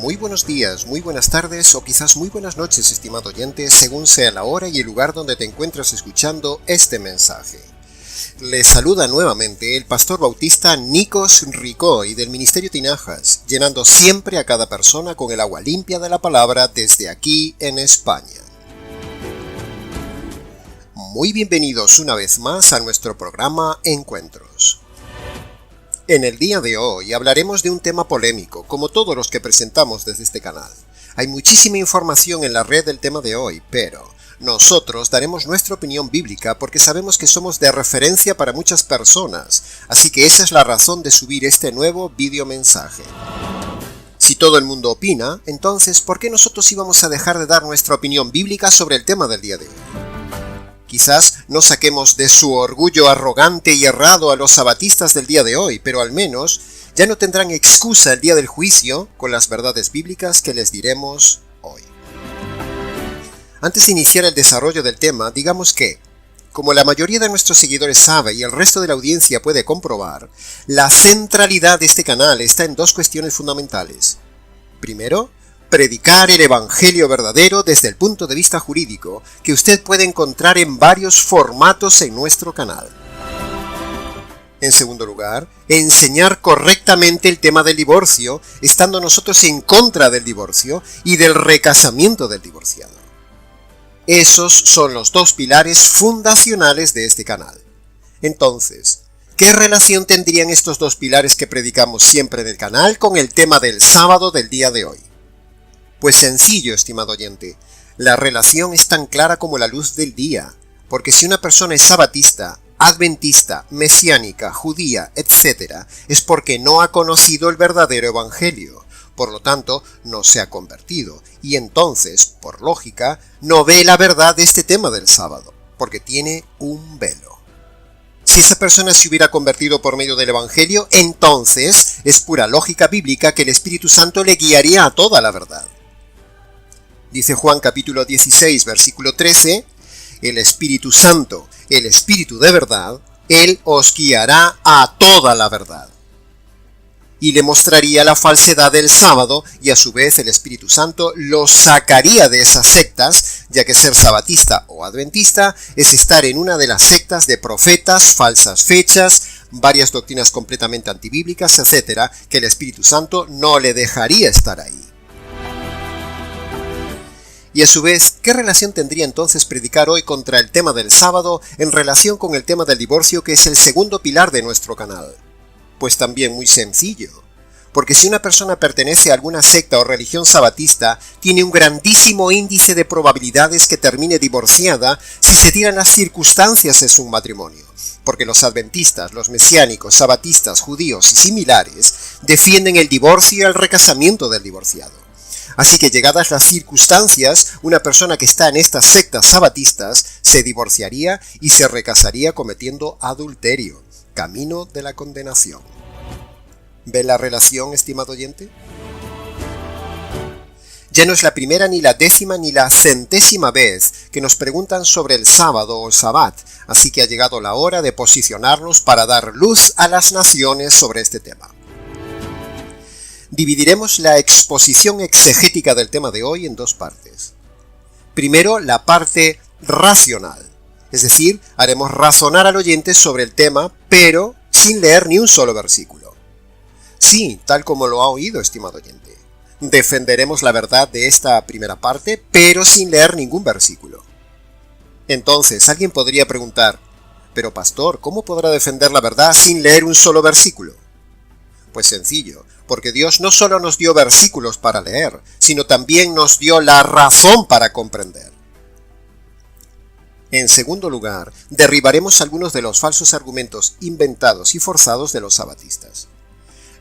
Muy buenos días, muy buenas tardes o quizás muy buenas noches, estimado oyente, según sea la hora y el lugar donde te encuentras escuchando este mensaje. Les saluda nuevamente el pastor bautista Nikos Ricoy del Ministerio Tinajas, llenando siempre a cada persona con el agua limpia de la palabra desde aquí en España. Muy bienvenidos una vez más a nuestro programa Encuentros. En el día de hoy hablaremos de un tema polémico, como todos los que presentamos desde este canal. Hay muchísima información en la red del tema de hoy, pero nosotros daremos nuestra opinión bíblica porque sabemos que somos de referencia para muchas personas, así que esa es la razón de subir este nuevo video mensaje. Si todo el mundo opina, entonces ¿por qué nosotros íbamos a dejar de dar nuestra opinión bíblica sobre el tema del día de hoy? Quizás no saquemos de su orgullo arrogante y errado a los sabatistas del día de hoy, pero al menos ya no tendrán excusa el día del juicio con las verdades bíblicas que les diremos hoy. Antes de iniciar el desarrollo del tema, digamos que, como la mayoría de nuestros seguidores sabe y el resto de la audiencia puede comprobar, la centralidad de este canal está en dos cuestiones fundamentales. Primero, predicar el evangelio verdadero desde el punto de vista jurídico, que usted puede encontrar en varios formatos en nuestro canal. En segundo lugar, enseñar correctamente el tema del divorcio, estando nosotros en contra del divorcio y del recasamiento del divorciado. Esos son los dos pilares fundacionales de este canal. Entonces, ¿qué relación tendrían estos dos pilares que predicamos siempre en el canal con el tema del sábado del día de hoy? Pues sencillo, estimado oyente, la relación es tan clara como la luz del día, porque si una persona es sabatista, adventista, mesiánica, judía, etc., es porque no ha conocido el verdadero evangelio, por lo tanto, no se ha convertido, y entonces, por lógica, no ve la verdad de este tema del sábado, porque tiene un velo. Si esa persona se hubiera convertido por medio del evangelio, entonces es pura lógica bíblica que el Espíritu Santo le guiaría a toda la verdad. Dice Juan capítulo 16, versículo 13, el Espíritu Santo, el Espíritu de verdad, Él os guiará a toda la verdad. Y le mostraría la falsedad del sábado, y a su vez el Espíritu Santo los sacaría de esas sectas, ya que ser sabatista o adventista es estar en una de las sectas de profetas, falsas fechas, varias doctrinas completamente antibíblicas, etc., que el Espíritu Santo no le dejaría estar ahí. Y a su vez, ¿qué relación tendría entonces predicar hoy contra el tema del sábado en relación con el tema del divorcio, que es el segundo pilar de nuestro canal? Pues también muy sencillo, porque si una persona pertenece a alguna secta o religión sabatista, tiene un grandísimo índice de probabilidades que termine divorciada si se dieran las circunstancias de su matrimonio, porque los adventistas, los mesiánicos, sabatistas, judíos y similares defienden el divorcio y el recasamiento del divorciado. Así que llegadas las circunstancias, una persona que está en estas sectas sabatistas se divorciaría y se recasaría cometiendo adulterio, camino de la condenación. ¿Ve la relación, estimado oyente? Ya no es la primera, ni la décima, ni la centésima vez que nos preguntan sobre el sábado o sabbat, así que ha llegado la hora de posicionarnos para dar luz a las naciones sobre este tema. Dividiremos la exposición exegética del tema de hoy en dos partes. Primero, la parte racional, es decir, haremos razonar al oyente sobre el tema, pero sin leer ni un solo versículo. Sí, tal como lo ha oído, estimado oyente. Defenderemos la verdad de esta primera parte, pero sin leer ningún versículo. Entonces, alguien podría preguntar, pero pastor, ¿cómo podrá defender la verdad sin leer un solo versículo? Pues sencillo, porque Dios no solo nos dio versículos para leer, sino también nos dio la razón para comprender. En segundo lugar, derribaremos algunos de los falsos argumentos inventados y forzados de los sabatistas.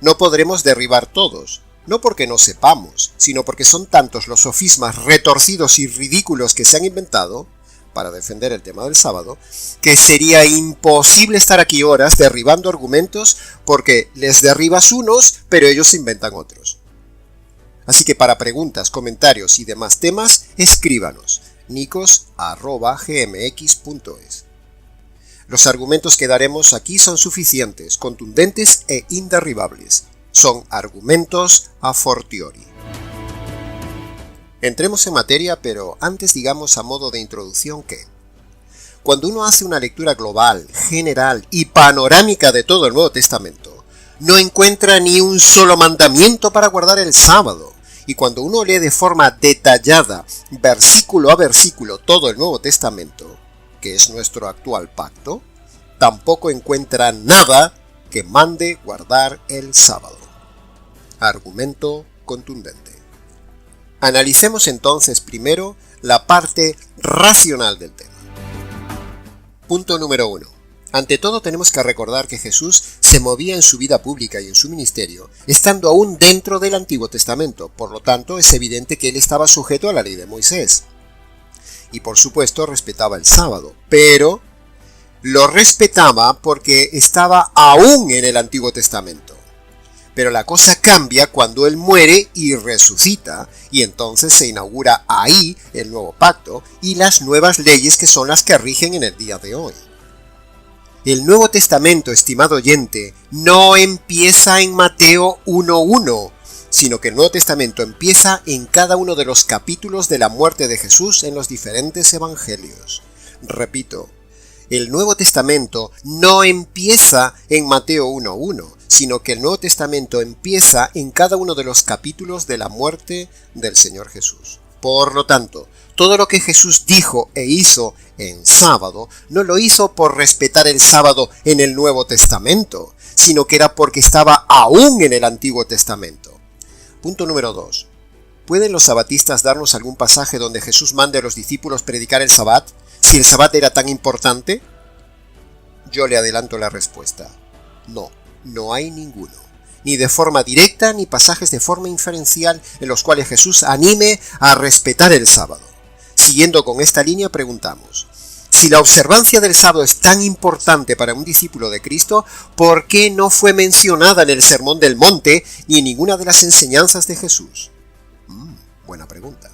No podremos derribar todos, no porque no sepamos, sino porque son tantos los sofismas retorcidos y ridículos que se han inventado para defender el tema del sábado, que sería imposible estar aquí horas derribando argumentos porque les derribas unos, pero ellos inventan otros. Así que para preguntas, comentarios y demás temas, escríbanos nikos@gmx.es. Los argumentos que daremos aquí son suficientes, contundentes e inderribables. Son argumentos a fortiori. Entremos en materia, pero antes digamos a modo de introducción que cuando uno hace una lectura global, general y panorámica de todo el Nuevo Testamento, no encuentra ni un solo mandamiento para guardar el sábado. Y cuando uno lee de forma detallada, versículo a versículo, todo el Nuevo Testamento, que es nuestro actual pacto, tampoco encuentra nada que mande guardar el sábado. Argumento contundente. Analicemos entonces primero la parte racional del tema. Punto número 1. Ante todo tenemos que recordar que Jesús se movía en su vida pública y en su ministerio, estando aún dentro del Antiguo Testamento, por lo tanto es evidente que él estaba sujeto a la ley de Moisés. Y por supuesto respetaba el sábado, pero lo respetaba porque estaba aún en el Antiguo Testamento. Pero la cosa cambia cuando él muere y resucita, y entonces se inaugura ahí el nuevo pacto y las nuevas leyes que son las que rigen en el día de hoy. El Nuevo Testamento, estimado oyente, no empieza en Mateo 1:1, sino que el Nuevo Testamento empieza en cada uno de los capítulos de la muerte de Jesús en los diferentes evangelios. Repito, el Nuevo Testamento no empieza en Mateo 1:1, sino que el Nuevo Testamento empieza en cada uno de los capítulos de la muerte del Señor Jesús. Por lo tanto, todo lo que Jesús dijo e hizo en sábado, no lo hizo por respetar el sábado en el Nuevo Testamento, sino que era porque estaba aún en el Antiguo Testamento. Punto número 2. ¿Pueden los sabatistas darnos algún pasaje donde Jesús mande a los discípulos predicar el Sabbat, si el Sabbat era tan importante? Yo le adelanto la respuesta. No hay ninguno. Ni de forma directa, ni pasajes de forma inferencial en los cuales Jesús anime a respetar el sábado. Siguiendo con esta línea preguntamos, si la observancia del sábado es tan importante para un discípulo de Cristo, ¿por qué no fue mencionada en el Sermón del Monte ni en ninguna de las enseñanzas de Jesús? Buena pregunta.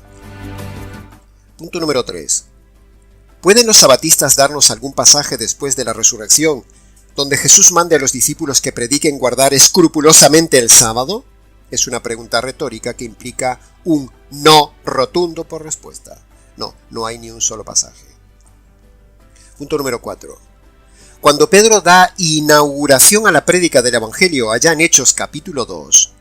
Punto número 3. ¿Pueden los sabatistas darnos algún pasaje después de la resurrección donde Jesús mande a los discípulos que prediquen guardar escrupulosamente el sábado? Es una pregunta retórica que implica un no rotundo por respuesta. No hay ni un solo pasaje. Punto número 4. Cuando Pedro da inauguración a la prédica del Evangelio allá en Hechos capítulo 2,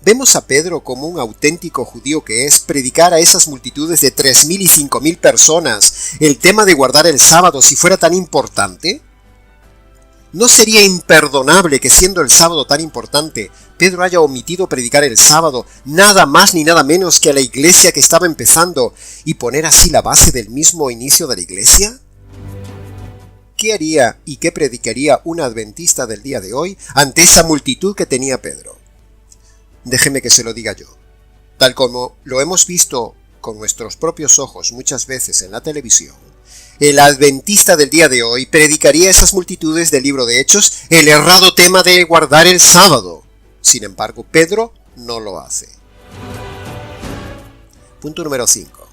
vemos a Pedro como un auténtico judío que es predicar a esas multitudes de 3.000 y 5.000 personas el tema de guardar el sábado si fuera tan importante. ¿No sería imperdonable que siendo el sábado tan importante, Pedro haya omitido predicar el sábado nada más ni nada menos que a la iglesia que estaba empezando y poner así la base del mismo inicio de la iglesia? ¿Qué haría y qué predicaría un adventista del día de hoy ante esa multitud que tenía Pedro? Déjeme que se lo diga yo. Tal como lo hemos visto con nuestros propios ojos muchas veces en la televisión, el adventista del día de hoy predicaría a esas multitudes del libro de Hechos el errado tema de guardar el sábado. Sin embargo, Pedro no lo hace. Punto número 5.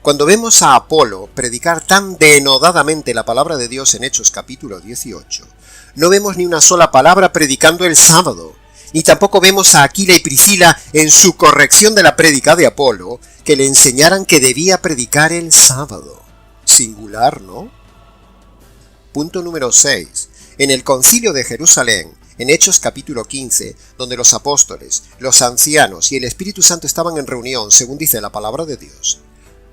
Cuando vemos a Apolo predicar tan denodadamente la palabra de Dios en Hechos capítulo 18, no vemos ni una sola palabra predicando el sábado, ni tampoco vemos a Aquila y Priscila en su corrección de la prédica de Apolo que le enseñaran que debía predicar el sábado. Singular, ¿no? Punto número 6. En el concilio de Jerusalén, en Hechos capítulo 15, donde los apóstoles, los ancianos y el Espíritu Santo estaban en reunión, según dice la palabra de Dios,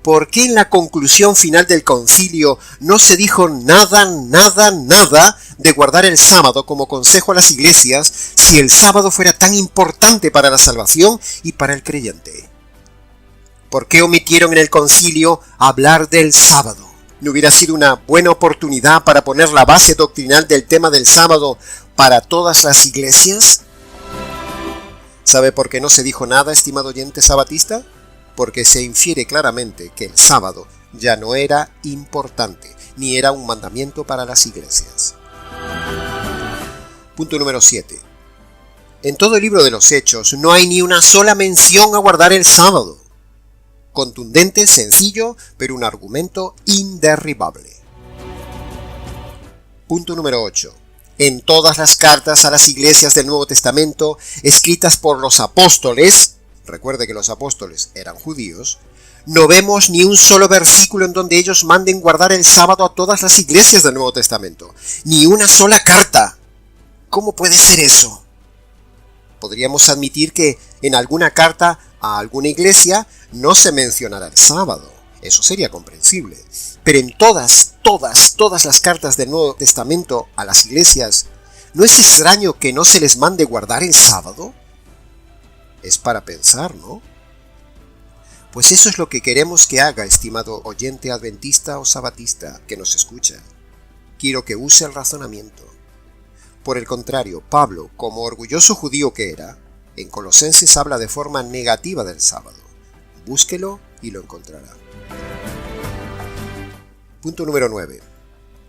¿por qué en la conclusión final del concilio no se dijo nada de guardar el sábado como consejo a las iglesias si el sábado fuera tan importante para la salvación y para el creyente? ¿Por qué omitieron en el concilio hablar del sábado? ¿No hubiera sido una buena oportunidad para poner la base doctrinal del tema del sábado para todas las iglesias? ¿Sabe por qué no se dijo nada, estimado oyente sabatista? Porque se infiere claramente que el sábado ya no era importante, ni era un mandamiento para las iglesias. Punto número 7. En todo el libro de los Hechos no hay ni una sola mención a guardar el sábado. Contundente, sencillo, pero un argumento inderribable. Punto número 8. En todas las cartas a las iglesias del Nuevo Testamento, escritas por los apóstoles, recuerde que los apóstoles eran judíos, no vemos ni un solo versículo en donde ellos manden guardar el sábado a todas las iglesias del Nuevo Testamento. Ni una sola carta. ¿Cómo puede ser eso? Podríamos admitir que en alguna carta a alguna iglesia no se mencionará el sábado. Eso sería comprensible. Pero en todas las cartas del Nuevo Testamento a las iglesias, ¿no es extraño que no se les mande guardar el sábado? Es para pensar, ¿no? Pues eso es lo que queremos que haga, estimado oyente adventista o sabatista que nos escucha. Quiero que use el razonamiento. Por el contrario, Pablo, como orgulloso judío que era, en Colosenses habla de forma negativa del sábado. Búsquelo y lo encontrará. Punto número 9.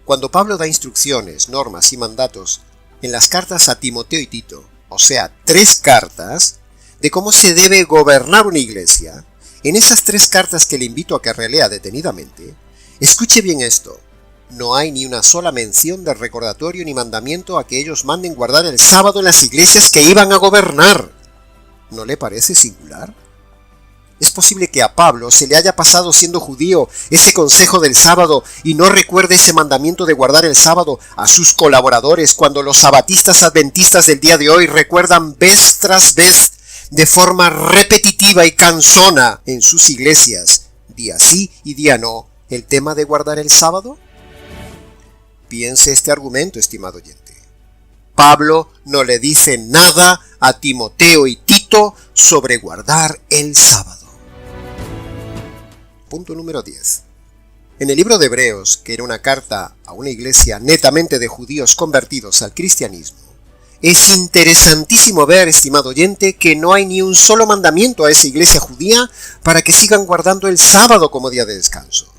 Cuando Pablo da instrucciones, normas y mandatos en las cartas a Timoteo y Tito, o sea, 3 cartas, de cómo se debe gobernar una iglesia, en esas 3 cartas que le invito a que relea detenidamente, escuche bien esto. No hay ni una sola mención de recordatorio ni mandamiento a que ellos manden guardar el sábado en las iglesias que iban a gobernar. ¿No le parece singular? Es posible que a Pablo se le haya pasado siendo judío ese consejo del sábado y no recuerde ese mandamiento de guardar el sábado a sus colaboradores cuando los sabatistas adventistas del día de hoy recuerdan vez tras vez de forma repetitiva y cansona en sus iglesias, día sí y día no, el tema de guardar el sábado. Piense este argumento, estimado oyente. Pablo no le dice nada a Timoteo y Tito sobre guardar el sábado. Punto número 10. En el libro de Hebreos, que era una carta a una iglesia netamente de judíos convertidos al cristianismo, es interesantísimo ver, estimado oyente, que no hay ni un solo mandamiento a esa iglesia judía para que sigan guardando el sábado como día de descanso.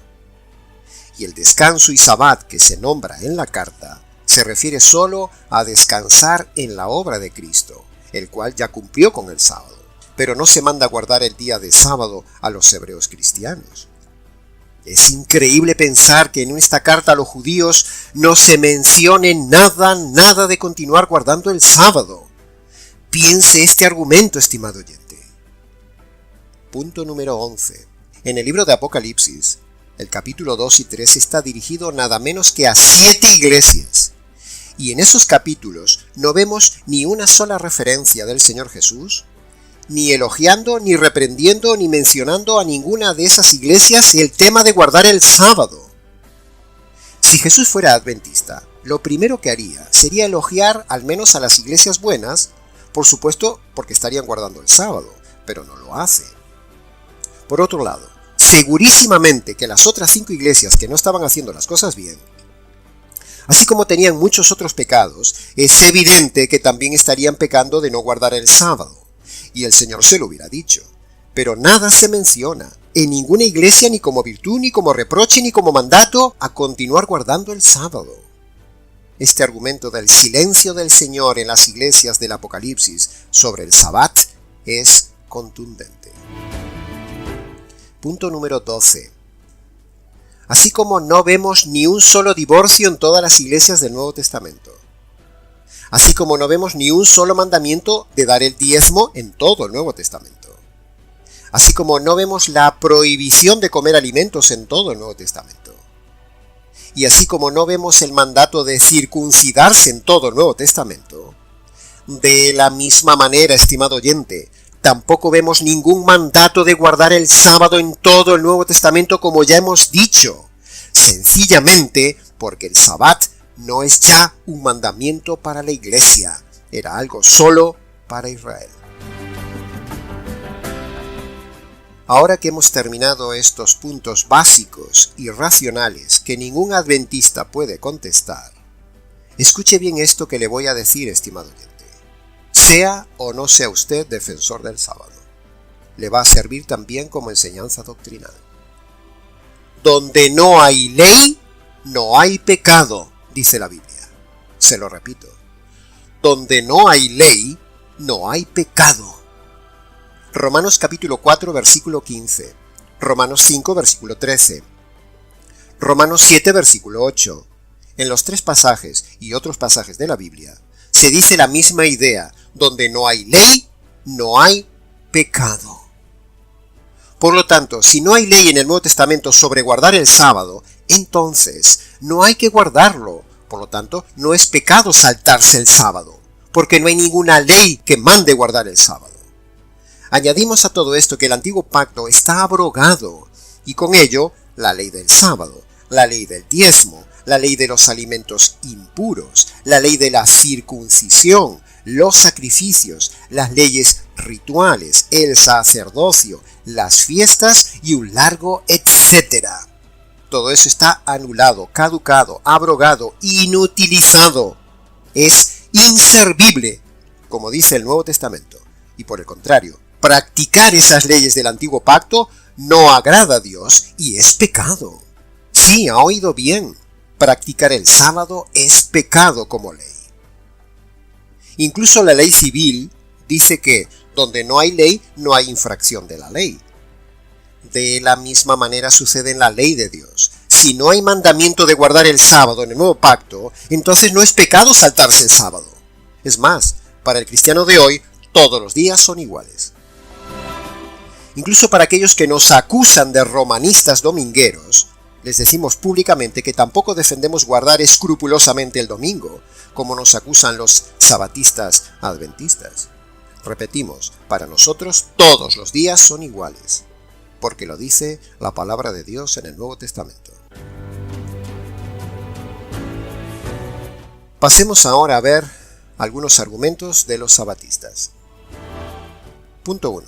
Y el descanso y sabbat que se nombra en la carta se refiere solo a descansar en la obra de Cristo, el cual ya cumplió con el sábado, pero no se manda a guardar el día de sábado a los hebreos cristianos. Es increíble pensar que en esta carta a los judíos no se mencione nada de continuar guardando el sábado. Piense este argumento, estimado oyente. Punto número 11. En el libro de Apocalipsis, el capítulo 2 y 3 está dirigido nada menos que a 7 iglesias. Y en esos capítulos no vemos ni una sola referencia del Señor Jesús, ni elogiando, ni reprendiendo, ni mencionando a ninguna de esas iglesias el tema de guardar el sábado. Si Jesús fuera adventista, lo primero que haría sería elogiar al menos a las iglesias buenas, por supuesto porque estarían guardando el sábado, pero no lo hace. Por otro lado, segurísimamente que las otras 5 iglesias que no estaban haciendo las cosas bien, así como tenían muchos otros pecados, es evidente que también estarían pecando de no guardar el sábado. Y el Señor se lo hubiera dicho. Pero nada se menciona en ninguna iglesia ni como virtud, ni como reproche, ni como mandato a continuar guardando el sábado. Este argumento del silencio del Señor en las iglesias del Apocalipsis sobre el sabbat es contundente. Punto número 12. Así como no vemos ni un solo divorcio en todas las iglesias del Nuevo Testamento. Así como no vemos ni un solo mandamiento de dar el diezmo en todo el Nuevo Testamento. Así como no vemos la prohibición de comer alimentos en todo el Nuevo Testamento. Y así como no vemos el mandato de circuncidarse en todo el Nuevo Testamento, de la misma manera, estimado oyente, tampoco vemos ningún mandato de guardar el sábado en todo el Nuevo Testamento como ya hemos dicho, sencillamente porque el sabbat no es ya un mandamiento para la iglesia, era algo solo para Israel. Ahora que hemos terminado estos puntos básicos y racionales que ningún adventista puede contestar, escuche bien esto que le voy a decir, estimado oyente. Sea o no sea usted defensor del sábado, le va a servir también como enseñanza doctrinal. Donde no hay ley, no hay pecado, dice la Biblia. Se lo repito. Donde no hay ley, no hay pecado. Romanos capítulo 4, versículo 15. Romanos 5, versículo 13. Romanos 7, versículo 8. En los 3 pasajes y otros pasajes de la Biblia, se dice la misma idea. Donde no hay ley, no hay pecado. Por lo tanto, si no hay ley en el Nuevo Testamento sobre guardar el sábado, entonces no hay que guardarlo. Por lo tanto, no es pecado saltarse el sábado, porque no hay ninguna ley que mande guardar el sábado. Añadimos a todo esto que el antiguo pacto está abrogado, y con ello la ley del sábado, la ley del diezmo, la ley de los alimentos impuros, la ley de la circuncisión, los sacrificios, las leyes rituales, el sacerdocio, las fiestas y un largo etcétera. Todo eso está anulado, caducado, abrogado, inutilizado. Es inservible, como dice el Nuevo Testamento. Y por el contrario, practicar esas leyes del antiguo pacto no agrada a Dios y es pecado. Sí, ha oído bien. Practicar el sábado es pecado como ley. Incluso la ley civil dice que donde no hay ley, no hay infracción de la ley. De la misma manera sucede en la ley de Dios. Si no hay mandamiento de guardar el sábado en el nuevo pacto, entonces no es pecado saltarse el sábado. Es más, para el cristiano de hoy, todos los días son iguales. Incluso para aquellos que nos acusan de romanistas domingueros, les decimos públicamente que tampoco defendemos guardar escrupulosamente el domingo, como nos acusan los sabatistas adventistas. Repetimos, para nosotros todos los días son iguales, porque lo dice la palabra de Dios en el Nuevo Testamento. Pasemos ahora a ver algunos argumentos de los sabatistas. Punto 1.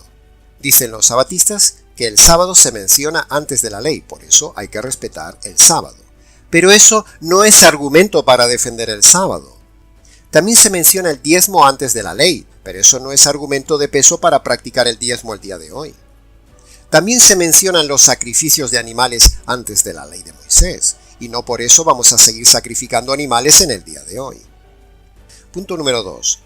Dicen los sabatistas que el sábado se menciona antes de la ley, por eso hay que respetar el sábado. Pero eso no es argumento para defender el sábado. También se menciona el diezmo antes de la ley, pero eso no es argumento de peso para practicar el diezmo el día de hoy. También se mencionan los sacrificios de animales antes de la ley de Moisés, y no por eso vamos a seguir sacrificando animales en el día de hoy. Punto número 2.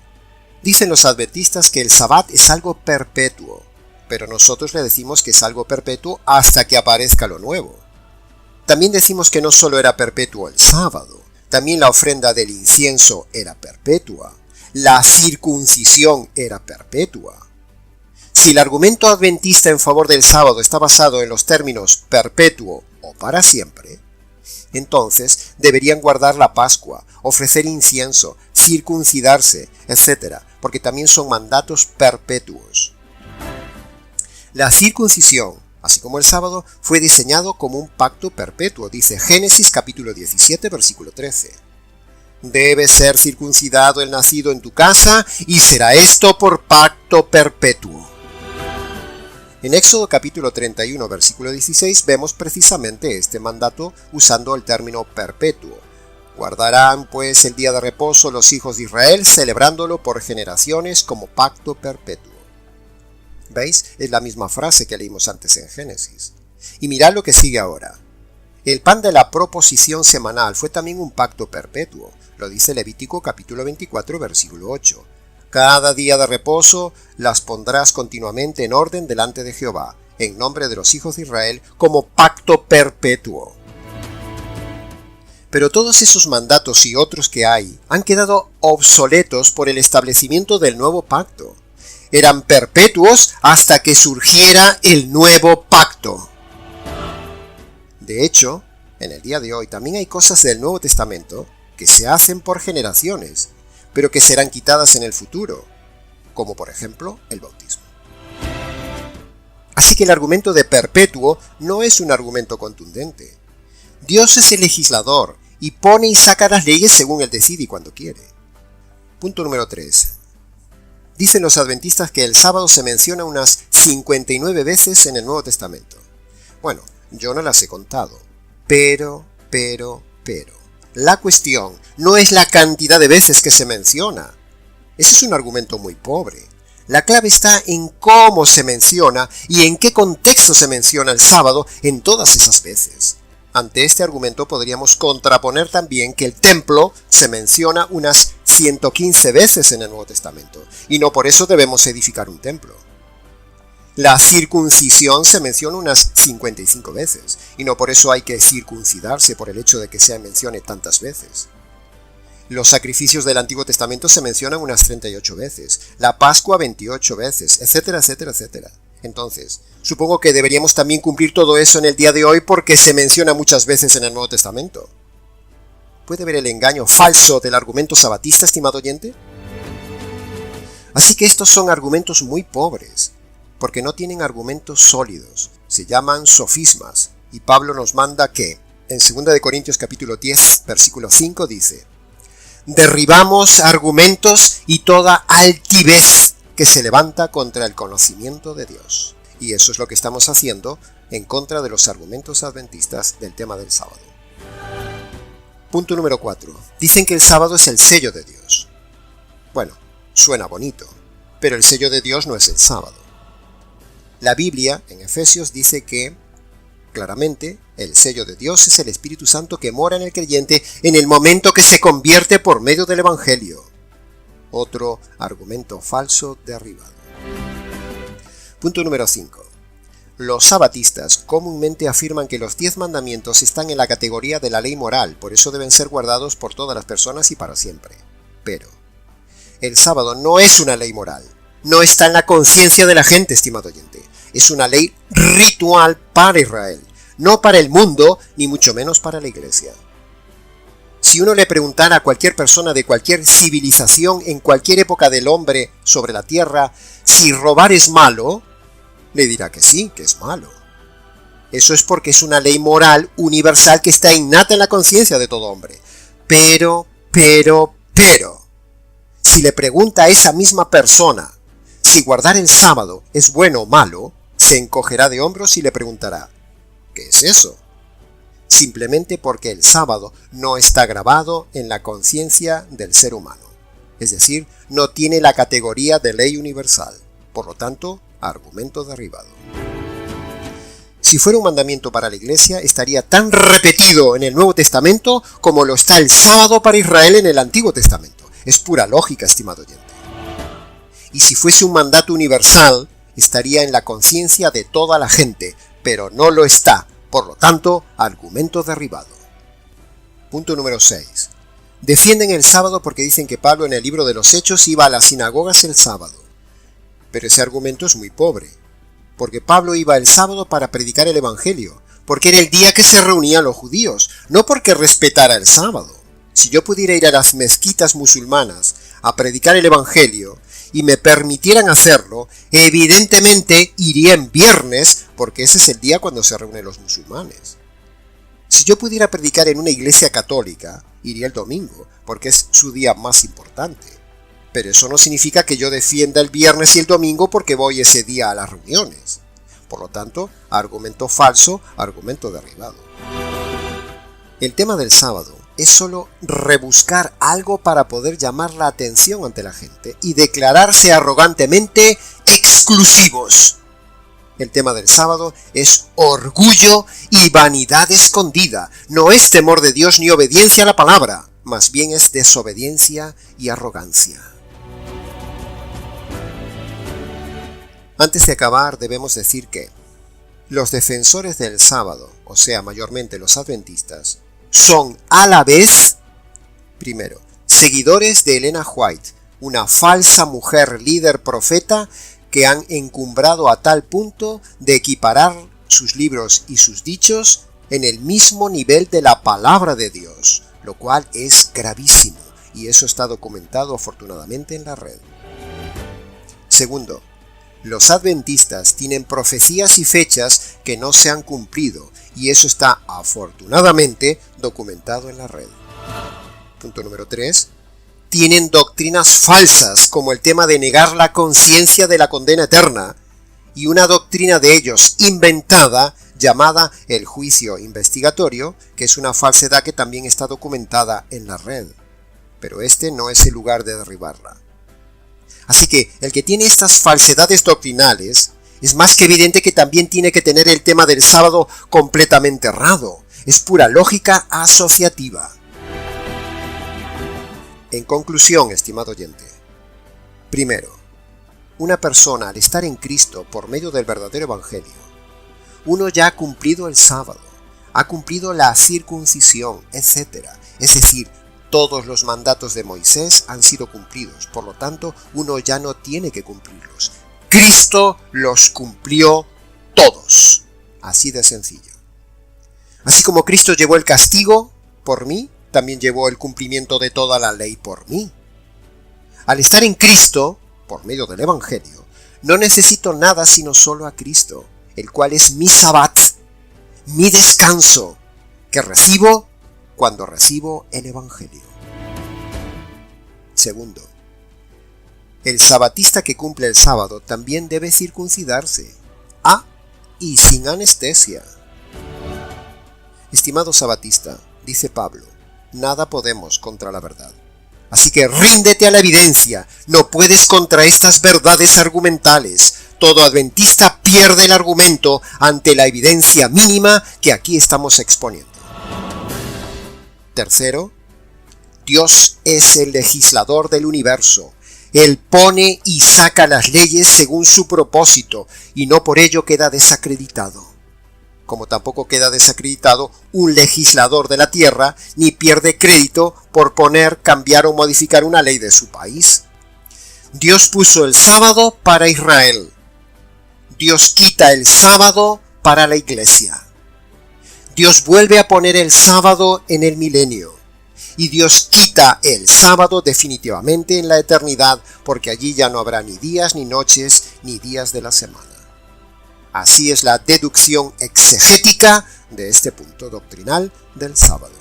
Dicen los adventistas que el sabbat es algo perpetuo, pero nosotros le decimos que es algo perpetuo hasta que aparezca lo nuevo. También decimos que no solo era perpetuo el sábado, también la ofrenda del incienso era perpetua, la circuncisión era perpetua. Si el argumento adventista en favor del sábado está basado en los términos perpetuo o para siempre, entonces deberían guardar la Pascua, ofrecer incienso, circuncidarse, etc., porque también son mandatos perpetuos. La circuncisión, así como el sábado, fue diseñado como un pacto perpetuo, dice Génesis capítulo 17, versículo 13. Debe ser circuncidado el nacido en tu casa, y será esto por pacto perpetuo. En Éxodo capítulo 31, versículo 16, vemos precisamente este mandato usando el término perpetuo. Guardarán pues el día de reposo los hijos de Israel, celebrándolo por generaciones como pacto perpetuo. ¿Veis? Es la misma frase que leímos antes en Génesis. Y mirad lo que sigue ahora. El pan de la proposición semanal fue también un pacto perpetuo. Lo dice Levítico capítulo 24, versículo 8. Cada día de reposo las pondrás continuamente en orden delante de Jehová, en nombre de los hijos de Israel, como pacto perpetuo. Pero todos esos mandatos y otros que hay han quedado obsoletos por el establecimiento del nuevo pacto. Eran perpetuos hasta que surgiera el nuevo pacto. De hecho, en el día de hoy también hay cosas del Nuevo Testamento que se hacen por generaciones, pero que serán quitadas en el futuro, como por ejemplo el bautismo. Así que el argumento de perpetuo no es un argumento contundente. Dios es el legislador y pone y saca las leyes según Él decide y cuando quiere. Punto número 3. Dicen los adventistas que el sábado se menciona unas 59 veces en el Nuevo Testamento. Bueno, yo no las he contado, pero. La cuestión no es la cantidad de veces que se menciona. Ese es un argumento muy pobre. La clave está en cómo se menciona y en qué contexto se menciona el sábado en todas esas veces. Ante este argumento podríamos contraponer también que el templo se menciona unas 115 veces en el Nuevo Testamento, y no por eso debemos edificar un templo. La circuncisión se menciona unas 55 veces, y no por eso hay que circuncidarse por el hecho de que se mencione tantas veces. Los sacrificios del Antiguo Testamento se mencionan unas 38 veces, la Pascua 28 veces, etcétera, etcétera, etcétera. Entonces, supongo que deberíamos también cumplir todo eso en el día de hoy porque se menciona muchas veces en el Nuevo Testamento. ¿Puede ver el engaño falso del argumento sabatista, estimado oyente? Así que estos son argumentos muy pobres, porque no tienen argumentos sólidos. Se llaman sofismas, y Pablo nos manda que, en 2 Corintios capítulo 10, versículo 5 dice: derribamos argumentos y toda altivez que se levanta contra el conocimiento de Dios. Y eso es lo que estamos haciendo en contra de los argumentos adventistas del tema del sábado. Punto número 4. Dicen que el sábado es el sello de Dios. Bueno, suena bonito, pero el sello de Dios no es el sábado. La Biblia, en Efesios, dice que, claramente, el sello de Dios es el Espíritu Santo que mora en el creyente en el momento que se convierte por medio del Evangelio. Otro argumento falso derribado. Punto número 5. Los sabatistas comúnmente afirman que los 10 mandamientos están en la categoría de la ley moral, por eso deben ser guardados por todas las personas y para siempre. Pero el sábado no es una ley moral, no está en la conciencia de la gente, estimado oyente. Es una ley ritual para Israel, no para el mundo, ni mucho menos para la iglesia. Si uno le preguntara a cualquier persona de cualquier civilización en cualquier época del hombre sobre la tierra si robar es malo, le dirá que sí, que es malo. Eso es porque es una ley moral universal que está innata en la conciencia de todo hombre. Pero, si le pregunta a esa misma persona si guardar el sábado es bueno o malo, se encogerá de hombros y le preguntará: ¿qué es eso? Simplemente porque el sábado no está grabado en la conciencia del ser humano. Es decir, no tiene la categoría de ley universal. Por lo tanto, argumento derribado. Si fuera un mandamiento para la iglesia, estaría tan repetido en el Nuevo Testamento como lo está el sábado para Israel en el Antiguo Testamento. Es pura lógica, estimado oyente. Y si fuese un mandato universal, estaría en la conciencia de toda la gente, pero no lo está. Por lo tanto, argumento derribado. Punto número 6. Defienden el sábado porque dicen que Pablo en el libro de los Hechos iba a las sinagogas el sábado. Pero ese argumento es muy pobre, porque Pablo iba el sábado para predicar el Evangelio, porque era el día que se reunían los judíos, no porque respetara el sábado. Si yo pudiera ir a las mezquitas musulmanas a predicar el Evangelio y me permitieran hacerlo, evidentemente iría en viernes, porque ese es el día cuando se reúnen los musulmanes. Si yo pudiera predicar en una iglesia católica, iría el domingo, porque es su día más importante. Pero eso no significa que yo defienda el viernes y el domingo porque voy ese día a las reuniones. Por lo tanto, argumento falso, argumento derribado. El tema del sábado es solo rebuscar algo para poder llamar la atención ante la gente y declararse arrogantemente exclusivos. El tema del sábado es orgullo y vanidad escondida. No es temor de Dios ni obediencia a la palabra, más bien es desobediencia y arrogancia. Antes de acabar, debemos decir que los defensores del sábado, o sea, mayormente los adventistas, son a la vez, primero, seguidores de Elena White, una falsa mujer líder profeta que han encumbrado a tal punto de equiparar sus libros y sus dichos en el mismo nivel de la palabra de Dios, lo cual es gravísimo, y eso está documentado afortunadamente en la red. Segundo, los adventistas tienen profecías y fechas que no se han cumplido, y eso está afortunadamente documentado en la red. Punto número 3. Tienen doctrinas falsas, como el tema de negar la conciencia de la condena eterna, y una doctrina de ellos inventada llamada el juicio investigatorio, que es una falsedad que también está documentada en la red. Pero este no es el lugar de derribarla. Así que el que tiene estas falsedades doctrinales, es más que evidente que también tiene que tener el tema del sábado completamente errado. Es pura lógica asociativa. En conclusión, estimado oyente, primero, una persona al estar en Cristo por medio del verdadero Evangelio, uno ya ha cumplido el sábado, ha cumplido la circuncisión, etc. Es decir, todos los mandatos de Moisés han sido cumplidos, por lo tanto, uno ya no tiene que cumplirlos. Cristo los cumplió todos. Así de sencillo. Así como Cristo llevó el castigo por mí, también llevó el cumplimiento de toda la ley por mí. Al estar en Cristo, por medio del Evangelio, no necesito nada sino solo a Cristo, el cual es mi sabbat, mi descanso, que recibo cuando recibo el Evangelio. Segundo, el sabatista que cumple el sábado también debe circuncidarse, y sin anestesia. Estimado sabatista, dice Pablo, nada podemos contra la verdad. Así que ríndete a la evidencia, no puedes contra estas verdades argumentales. Todo adventista pierde el argumento ante la evidencia mínima que aquí estamos exponiendo. Tercero, Dios es el legislador del universo. Él pone y saca las leyes según su propósito, y no por ello queda desacreditado. Como tampoco queda desacreditado un legislador de la tierra, ni pierde crédito por poner, cambiar o modificar una ley de su país. Dios puso el sábado para Israel. Dios quita el sábado para la iglesia. Dios vuelve a poner el sábado en el milenio. Y Dios quita el sábado definitivamente en la eternidad, porque allí ya no habrá ni días, ni noches, ni días de la semana. Así es la deducción exegética de este punto doctrinal del sábado.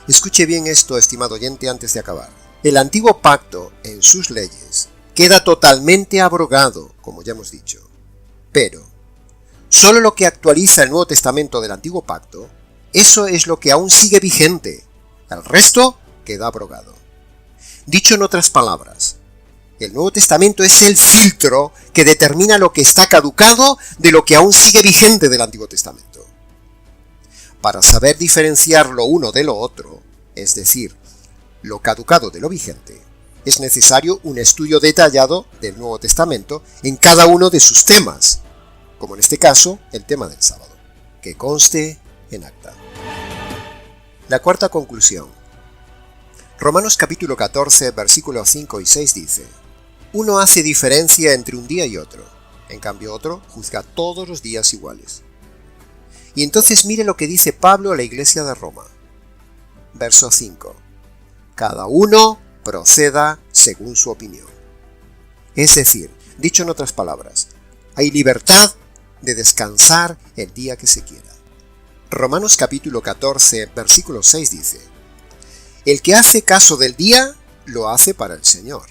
Escuche bien esto, estimado oyente, antes de acabar. El antiguo pacto, en sus leyes, queda totalmente abrogado, como ya hemos dicho. Pero, solo lo que actualiza el Nuevo Testamento del antiguo pacto, eso es lo que aún sigue vigente. El resto queda abrogado. Dicho en otras palabras, el Nuevo Testamento es el filtro que determina lo que está caducado de lo que aún sigue vigente del Antiguo Testamento. Para saber diferenciar lo uno de lo otro, es decir, lo caducado de lo vigente, es necesario un estudio detallado del Nuevo Testamento en cada uno de sus temas, como en este caso el tema del sábado, que conste en acta. La cuarta conclusión. Romanos capítulo 14, versículos 5 y 6 dice: uno hace diferencia entre un día y otro, en cambio otro juzga todos los días iguales. Y entonces mire lo que dice Pablo a la iglesia de Roma. Verso 5. Cada uno proceda según su opinión. Es decir, dicho en otras palabras, hay libertad de descansar el día que se quiera. Romanos capítulo 14, versículo 6 dice: el que hace caso del día, lo hace para el Señor.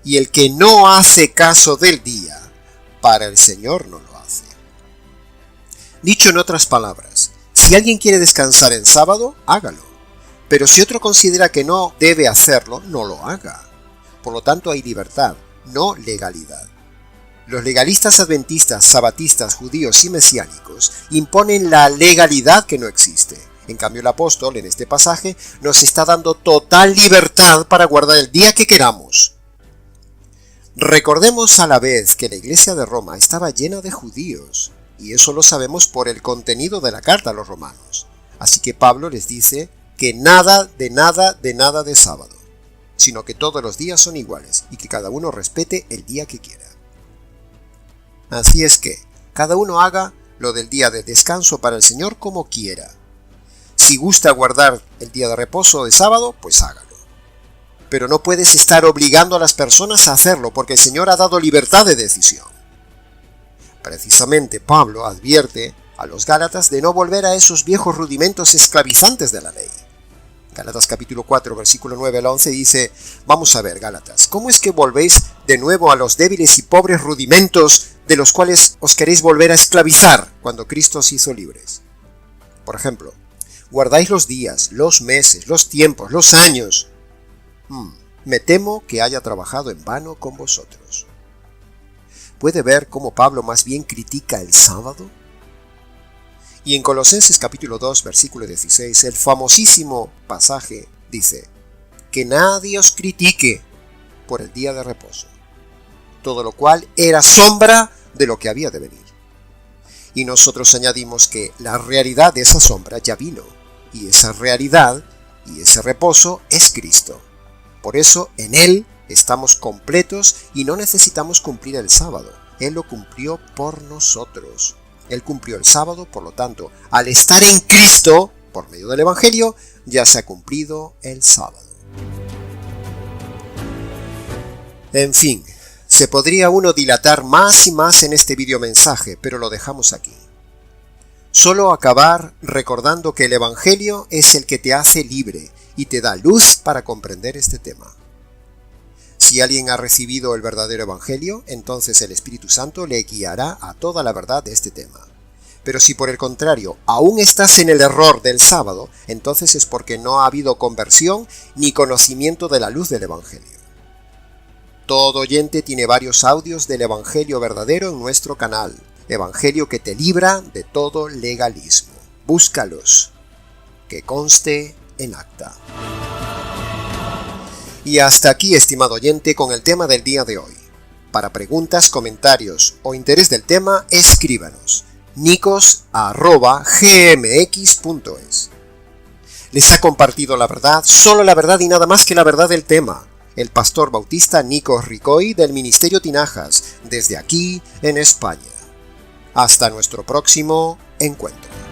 Y el que no hace caso del día, para el Señor no lo hace. Dicho en otras palabras, si alguien quiere descansar en sábado, hágalo. Pero si otro considera que no debe hacerlo, no lo haga. Por lo tanto, hay libertad, no legalidad. Los legalistas adventistas, sabatistas, judíos y mesiánicos imponen la legalidad que no existe. En cambio, el apóstol, en este pasaje, nos está dando total libertad para guardar el día que queramos. Recordemos a la vez que la iglesia de Roma estaba llena de judíos, y eso lo sabemos por el contenido de la carta a los romanos. Así que Pablo les dice que nada de sábado, sino que todos los días son iguales y que cada uno respete el día que quiera. Así es que cada uno haga lo del día de descanso para el Señor como quiera. Si gusta guardar el día de reposo de sábado, pues hágalo. Pero no puedes estar obligando a las personas a hacerlo, porque el Señor ha dado libertad de decisión. Precisamente Pablo advierte a los Gálatas de no volver a esos viejos rudimentos esclavizantes de la ley. Gálatas capítulo 4, versículo 9 al 11 dice: vamos a ver, Gálatas, ¿cómo es que volvéis de nuevo a los débiles y pobres rudimentos de los cuales os queréis volver a esclavizar cuando Cristo os hizo libres? Por ejemplo, guardáis los días, los meses, los tiempos, los años. Me temo que haya trabajado en vano con vosotros. ¿Puede ver cómo Pablo más bien critica el sábado? Y en Colosenses capítulo 2, versículo 16, el famosísimo pasaje dice: que nadie os critique por el día de reposo, todo lo cual era sombra de lo que había de venir. Y nosotros añadimos que la realidad de esa sombra ya vino, y esa realidad y ese reposo es Cristo. Por eso en Él Estamos completos y no necesitamos cumplir el sábado. Él lo cumplió por nosotros. Él cumplió el sábado, por lo tanto, al estar en Cristo, por medio del Evangelio, ya se ha cumplido el sábado. En fin, se podría uno dilatar más y más en este videomensaje, pero lo dejamos aquí. Solo acabar recordando que el Evangelio es el que te hace libre y te da luz para comprender este tema. Si alguien ha recibido el verdadero Evangelio, entonces el Espíritu Santo le guiará a toda la verdad de este tema. Pero si por el contrario aún estás en el error del sábado, entonces es porque no ha habido conversión ni conocimiento de la luz del Evangelio. Todo oyente tiene varios audios del Evangelio verdadero en nuestro canal, Evangelio que te libra de todo legalismo. Búscalos, que conste en acta. Y hasta aquí, estimado oyente, con el tema del día de hoy. Para preguntas, comentarios o interés del tema, escríbanos nicos@gmx.es. Les ha compartido la verdad, solo la verdad y nada más que la verdad del tema, el pastor bautista Nicos Ricoy del Ministerio Tinajas, desde aquí en España. Hasta nuestro próximo encuentro.